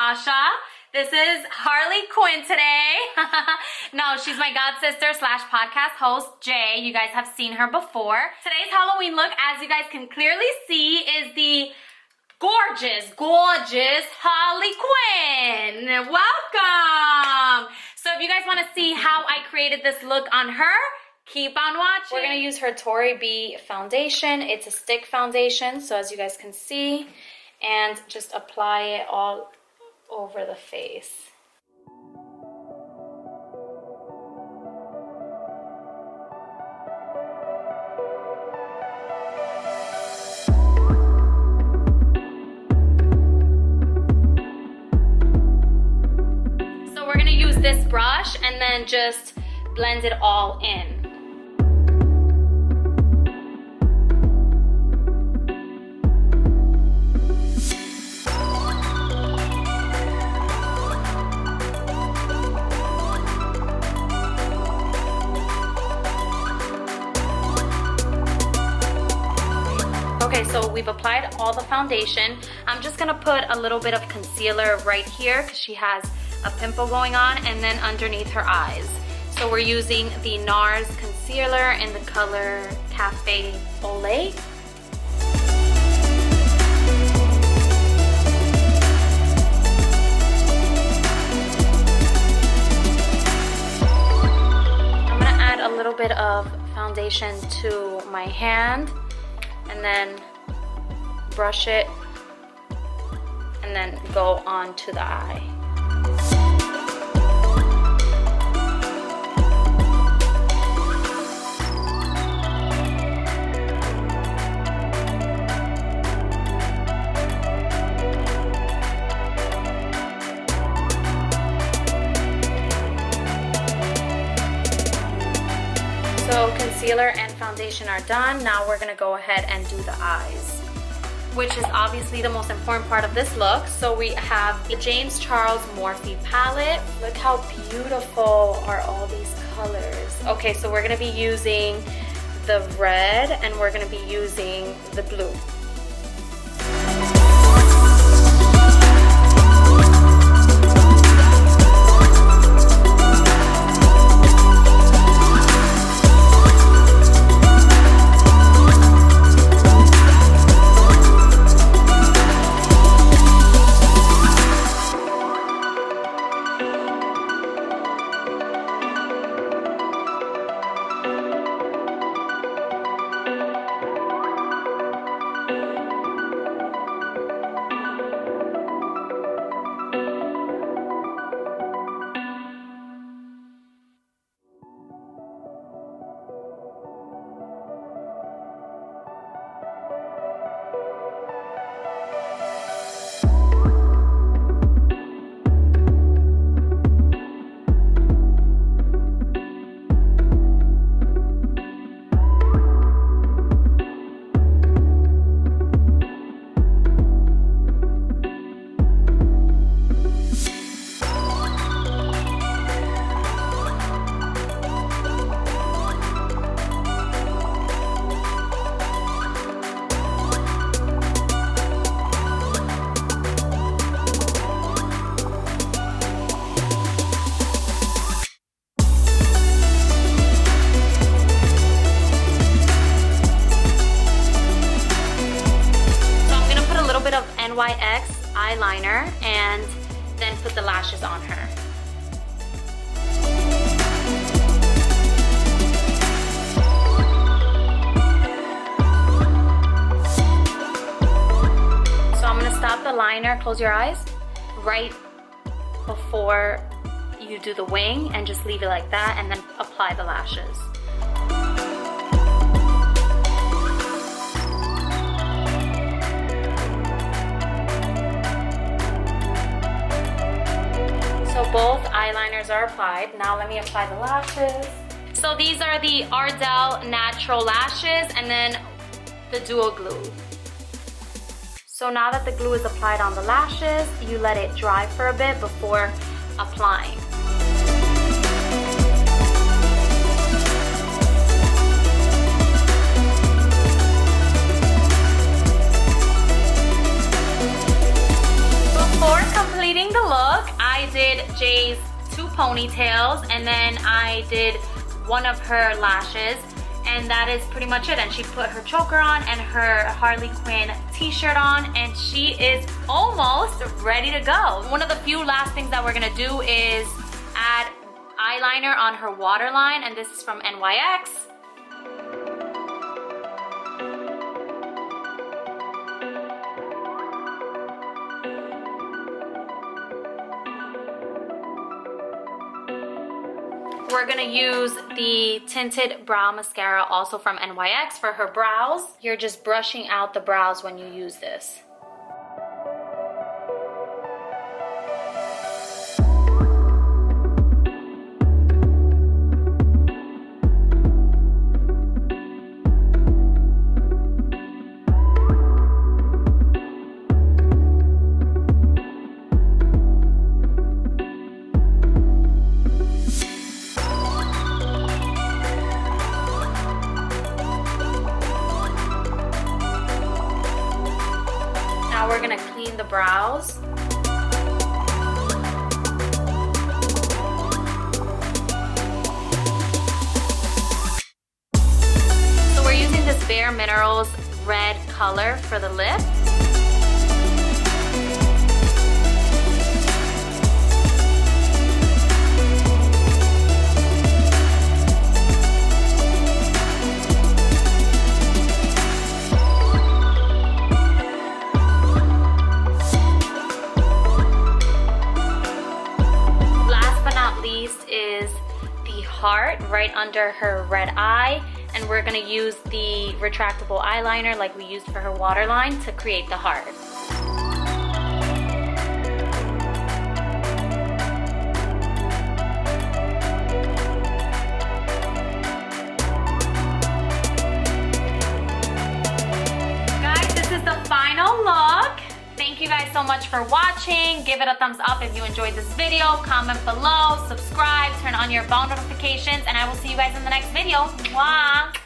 Natasha. This is Harley Quinn today. No, she's my god sister slash podcast host, Jay. You guys have seen her before. Today's Halloween look, as you guys can clearly see, is the gorgeous, gorgeous Harley Quinn. Welcome. So if you guys want to see how I created this look on her, keep on watching. We're going to use her Tory B foundation. It's a stick foundation, so as you guys can see, and just apply it all over the face. So we're going to use this brush and then just blend it all in. Okay, so we've applied all the foundation. I'm just gonna put a little bit of concealer right here because she has a pimple going on, and then underneath her eyes. So we're using the NARS concealer in the color Cafe Au Lait. I'm gonna add a little bit of foundation to my hand, and then brush it, and then go on to the eye. So concealer and foundation are done. Now we're gonna go ahead and do the eyes, which is obviously the most important part of this look. So we have the James Charles Morphe palette. Look how beautiful are all these colors. Okay, so we're gonna be using the red and we're gonna be using the blue. Eyeliner and then put the lashes on her. So I'm gonna stop the liner, close your eyes, right before you do the wing, and just leave it like that, and then apply the lashes. So both eyeliners are applied. Now let me apply the lashes. So these are the Ardell natural lashes and then the dual glue. So now that the glue is applied on the lashes, you let it dry for a bit before applying. For completing the look, I did Jay's 2 ponytails, and then I did one of her lashes, and that is pretty much it. And she put her choker on and her Harley Quinn t-shirt on, and she is almost ready to go. One of the few last things that we're gonna do is add eyeliner on her waterline, and this is from NYX. We're gonna use the Tinted Brow Mascara, also from NYX, for her brows. You're just brushing out the brows when you use this. Now we're gonna clean the brows. So we're using this Bare Minerals red color for the lip. Is the heart right under her red eye, and we're gonna use the retractable eyeliner like we used for her waterline to create the heart. Guys, this is the final look. Thank you guys so much for watching. Give it a thumbs up if you enjoyed this video. Comment below, subscribe, turn on your bell notifications, and I will see you guys in the next video. Mwah!